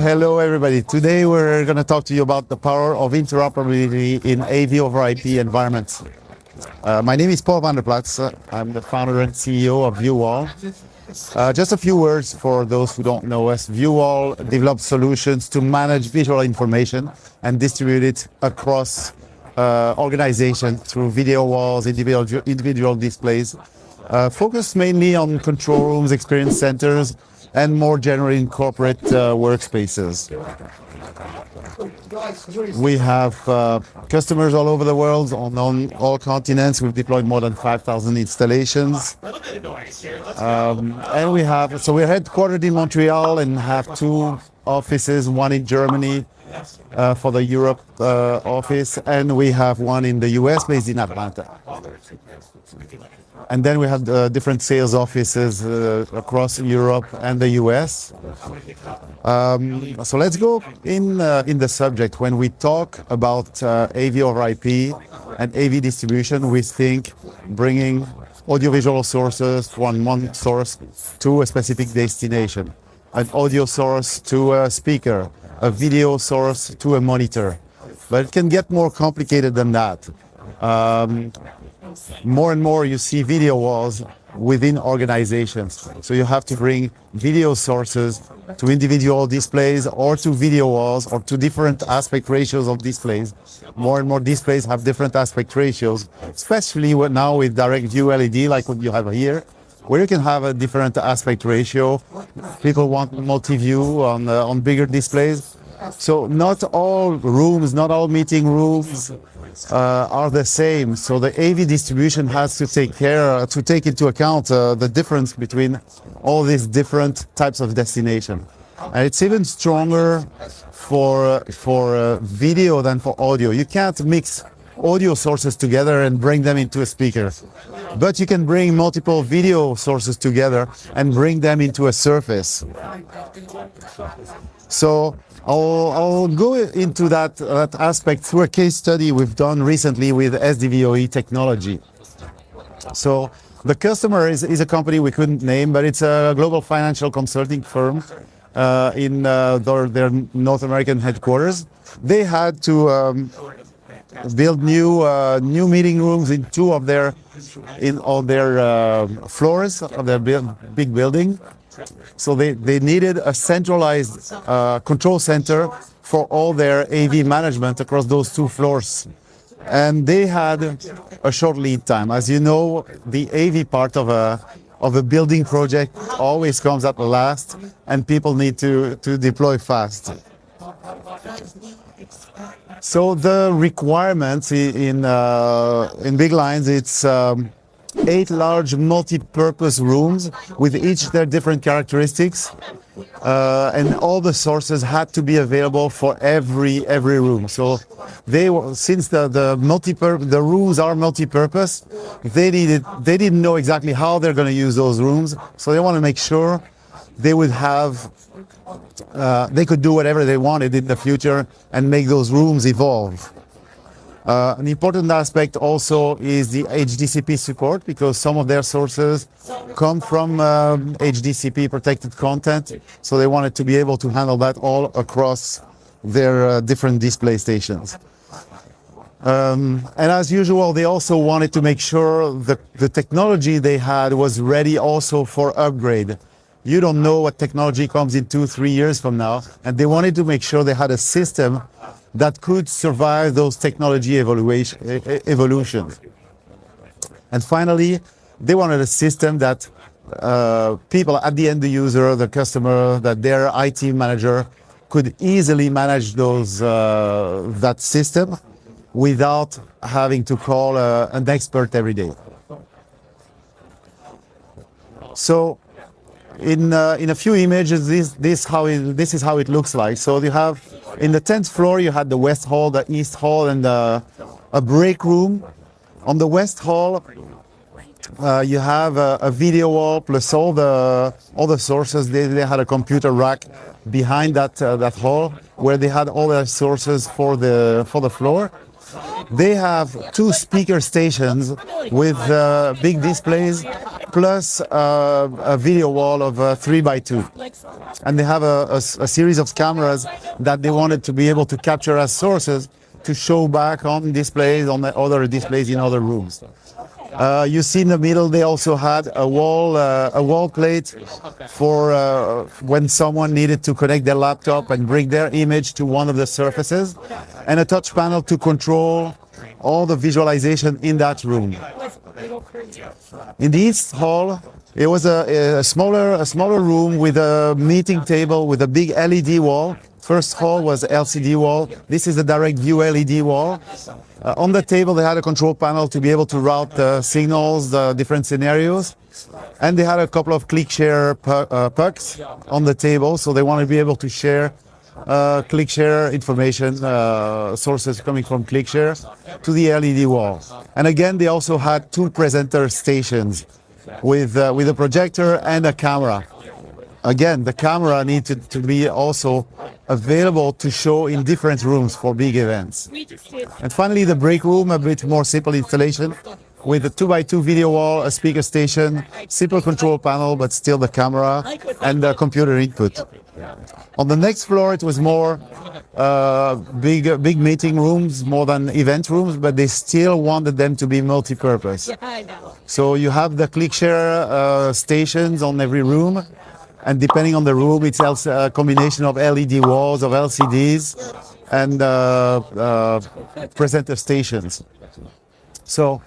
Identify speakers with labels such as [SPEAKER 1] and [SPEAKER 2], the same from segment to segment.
[SPEAKER 1] Hello everybody. Today we're going to talk to you about the power of interoperability in AV over IP environments. My name is Vander Plaetse. I'm the founder and CEO of VuWall. Just a few words for those who don't know us. VuWall develops solutions to manage visual information and distribute it across organizations through video walls, individual displays, focused mainly on control rooms, experience centers, and more generally in corporate workspaces. We have customers all over the world, on all continents. We've deployed more than 5,000 installations. And we're headquartered in Montreal and have two offices, one in Germany for the Europe office, and we have one in the US based in Atlanta. And then we have different sales offices across Europe and the US. So let's go in the subject. When we talk about AV over IP and AV distribution, we think bringing audiovisual sources from one source to a specific destination, an audio source to a speaker, a video source to a monitor. But it can get more complicated than that. More and more you see video walls within organizations. So you have to bring video sources to individual displays or to video walls or to different aspect ratios of displays. More and more displays have different aspect ratios, especially now with direct view LED like what you have here, where you can have a different aspect ratio. People want multi-view on bigger displays. So not all rooms, not all meeting rooms are the same. So the AV distribution has to take into account the difference between all these different types of destination. And it's even stronger for video than for audio. You can't mix audio sources together and bring them into a speaker, but you can bring multiple video sources together and bring them into a surface. So I'll go into that aspect through a case study we've done recently with SDVoE technology. So the customer is a company we couldn't name, but it's a global financial consulting firm in their North American headquarters. They had to build new meeting rooms in two of their floors of their big building. So they needed a centralized control center for all their AV management across those two floors. And they had a short lead time. As you know, the AV part of a building project always comes at last, and people need to deploy fast. So the requirements in big lines, it's 8 large multi-purpose rooms with each their different characteristics, and all the sources had to be available for every room. So since the rooms are multi-purpose, they didn't know exactly how they're going to use those rooms. So they want to make sure they would have they could do whatever they wanted in the future and make those rooms evolve. An important aspect also is the HDCP support, because some of their sources come from HDCP protected content, so they wanted to be able to handle that all across their different display stations. And as usual, they also wanted to make sure the technology they had was ready also for upgrade. You don't know what technology comes in 2-3 years from now, and they wanted to make sure they had a system that could survive those technology evolutions. And finally, they wanted a system that people at the end user, the customer, that their IT manager could easily manage that system without having to call an expert every day. So in a few images, this is how it looks like. So you have, in the 10th floor, you had the West Hall, the East Hall, and a break room. On the West Hall, you have a video wall plus all the sources. They had a computer rack behind that hall where they had all their sources for the floor. They have 2 speaker stations with big displays plus a video wall of 3 by 2. And they have a series of cameras that they wanted to be able to capture as sources to show back on displays, on the other displays in other rooms. You see in the middle they also had a wall plate for when someone needed to connect their laptop and bring their image to one of the surfaces, and a touch panel to control all the visualization in that room. In the East Hall, it was a smaller room with a meeting table with a big LED wall. First hall was LCD wall. This is a direct view LED wall. On the table, they had a control panel to be able to route the signals, the different scenarios. And they had a couple of ClickShare pucks on the table, so they want to be able to share ClickShare information, sources coming from ClickShare to the LED wall. And again, they also had 2 presenter stations with a projector and a camera. Again, the camera needed to be also available to show in different rooms for big events. And finally, the break room, a bit more simple installation with a 2 by 2 video wall, a speaker station, simple control panel, but still the camera and the computer input. On the next floor, it was more big meeting rooms, more than event rooms, but they still wanted them to be multi-purpose. So you have the ClickShare stations on every room, and depending on the room, it's also a combination of LED walls, of LCDs, and presenter stations. So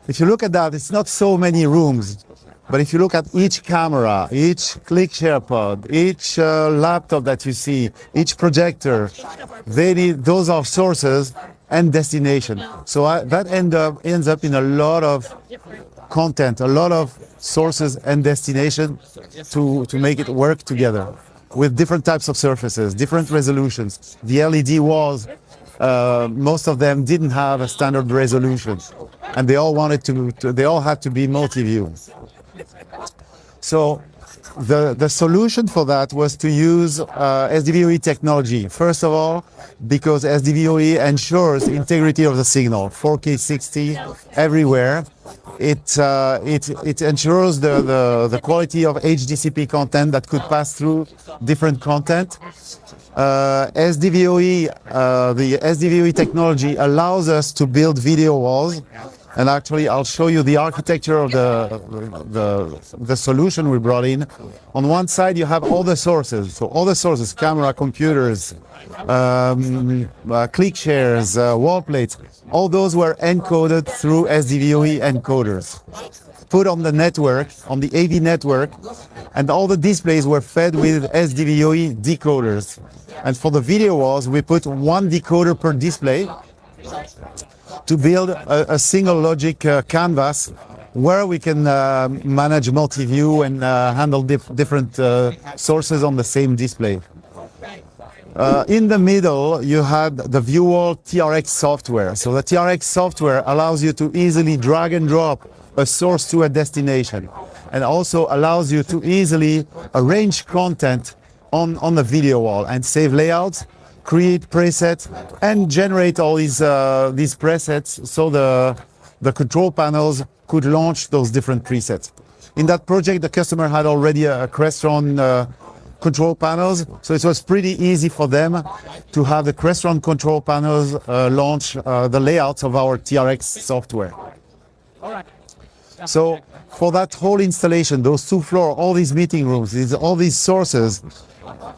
[SPEAKER 1] if you look at that, it's not so many rooms. But if you look at each camera, each ClickShare pod, each laptop that you see, each projector, those are sources and destination. So that ends up in a lot of content, a lot of sources and destination to make it work together with different types of surfaces, different resolutions. The LED walls, most of them didn't have a standard resolution, and they all had to be multi-view. So the solution for that was to use SDVoE technology. First of all, because SDVoE ensures integrity of the signal, 4K 60 everywhere. It ensures the quality of HDCP content that could pass through different content. SDVoE, the SDVoE technology allows us to build video walls. And actually, I'll show you the architecture of the solution we brought in. On one side, you have all the sources. So all the sources, camera, computers, ClickShares, wall plates, all those were encoded through SDVoE encoders. Put on the network, on the AV network, and all the displays were fed with SDVoE decoders. And for the video walls, we put 1 decoder per display to build a single logic canvas where we can manage multi-view and handle different sources on the same display. In the middle, you had the VuWall TRX software. So the TRX software allows you to easily drag and drop a source to a destination, and also allows you to easily arrange content on the video wall and save layouts, create presets, and generate all these presets so the control panels could launch those different presets. In that project, the customer had already a Crestron control panels, so it was pretty easy for them to have the Crestron control panels launch the layouts of our TRX software. So for that whole installation, those 2 floors, all these meeting rooms, all these sources,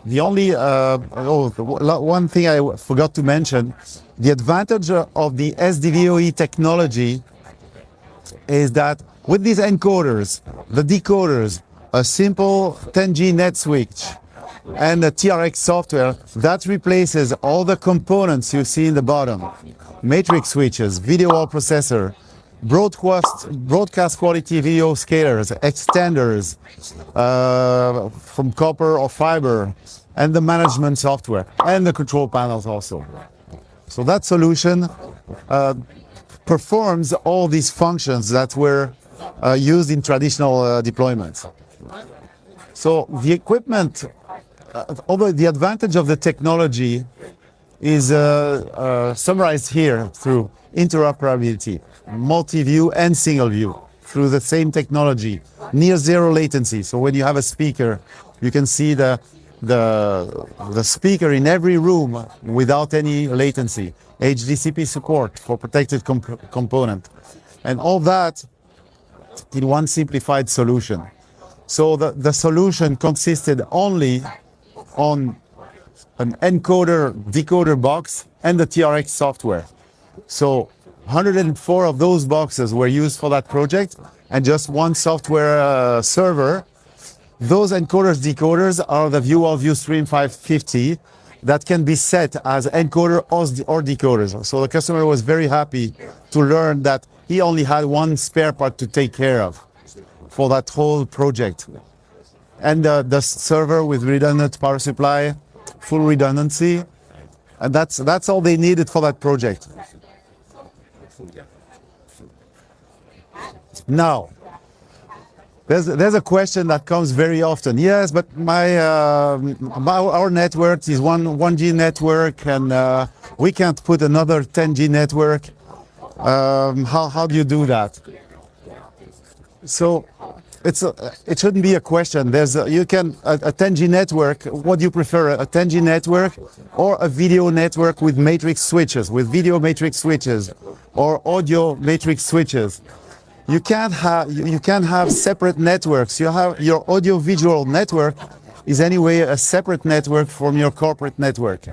[SPEAKER 1] the only one thing I forgot to mention, the advantage of the SDVoE technology is that with these encoders, the decoders, a simple 10G net switch, and the TRX software, that replaces all the components you see in the bottom. Matrix switches, video wall processor, broadcast quality video scalers, extenders from copper or fiber, and the management software, and the control panels also. So that solution performs all these functions that were used in traditional deployments. So the equipment, although the advantage of the technology is summarized here through interoperability, multi-view and single view. through the same technology, near zero latency. So when you have a speaker, you can see the speaker in every room without any latency. HDCP support for protected component. And all that in one simplified solution. So the solution consisted only on an encoder decoder box and the TRX software. So 104 of those boxes were used for that project and just one software server. Those encoders decoders are the VuWall VuStream 550 that can be set as encoder or decoders. So the customer was very happy to learn that he only had one spare part to take care of for that whole project. And the server with redundant power supply, full redundancy, and that's all they needed for that project. Now, there's a question that comes very often. Yes, but our network is 1G network, and we can't put another 10G network. How do you do that? So it shouldn't be a question. A 10G network. What do you prefer, a 10G network or a video network with matrix switches, with video matrix switches, or audio matrix switches? You can't have separate networks. You have your audio-visual network is anyway a separate network from your corporate network.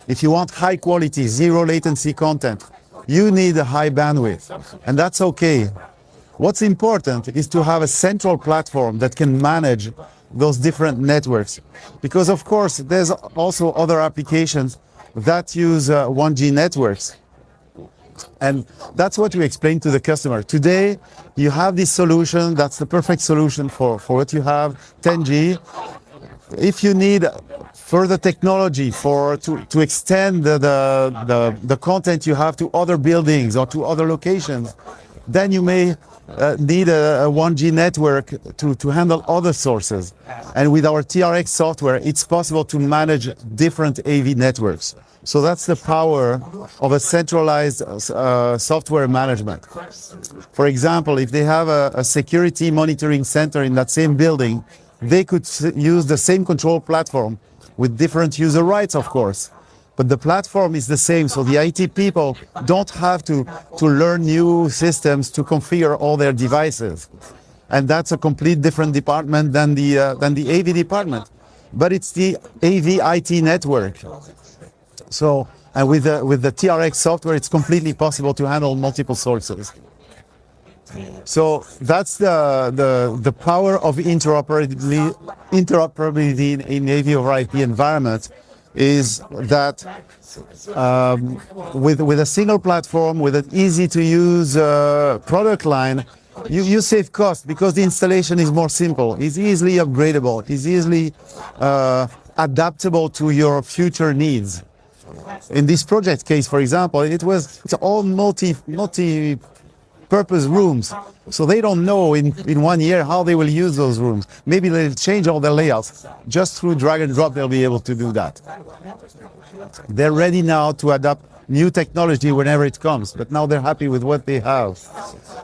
[SPEAKER 1] If you want high quality, zero latency content, you need a high bandwidth, and that's okay. What's important is to have a central platform that can manage those different networks, because of course there's also other applications that use 1G networks. And that's what we explain to the customer. Today, you have this solution, that's the perfect solution for what you have, 10G. If you need further technology to extend the content you have to other buildings or to other locations, then you may need a 1G network to handle other sources. And with our TRX software, it's possible to manage different AV networks. So that's the power of a centralized software management. For example, if they have a security monitoring center in that same building, they could use the same control platform with different user rights, of course. But the platform is the same, so the IT people don't have to learn new systems to configure all their devices. And that's a complete different department than the AV department. But it's the AV IT network. So, and with the TRX software, it's completely possible to handle multiple sources. So that's the power of interoperability in AV over IP environment, is that with a single platform, with an easy to use product line, you save cost because the installation is more simple. It's easily upgradable. It's easily adaptable to your future needs. In this project case, for example, it's all multi-purpose rooms. So they don't know in 1 year how they will use those rooms. Maybe they'll change all their layouts. Just through drag and drop, they'll be able to do that. They're ready now to adapt new technology whenever it comes, but now they're happy with what they have.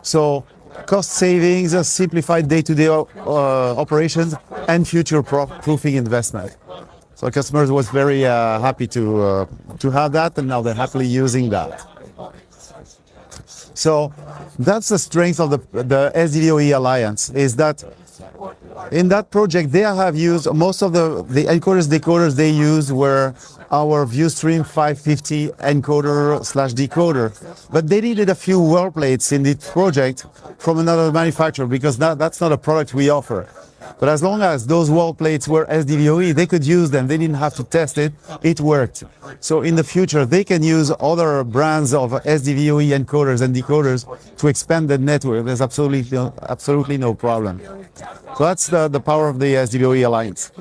[SPEAKER 1] So cost savings, simplified day-to-day operations, and future-proofing investment. So customers was very happy to have that, and now they're happily using that. So that's the strength of the SDVoE Alliance, is that in that project they have used most of the encoders, decoders they used were our VuStream 550 encoder/decoder, but they needed a few wall plates in this project from another manufacturer because that's not a product we offer. But as long as those wall plates were SDVoE, they could use them. They didn't have to test it. It worked. So in the future, they can use other brands of SDVoE encoders and decoders to expand the network. There's absolutely no problem. So that's the power of the SDVoE Alliance.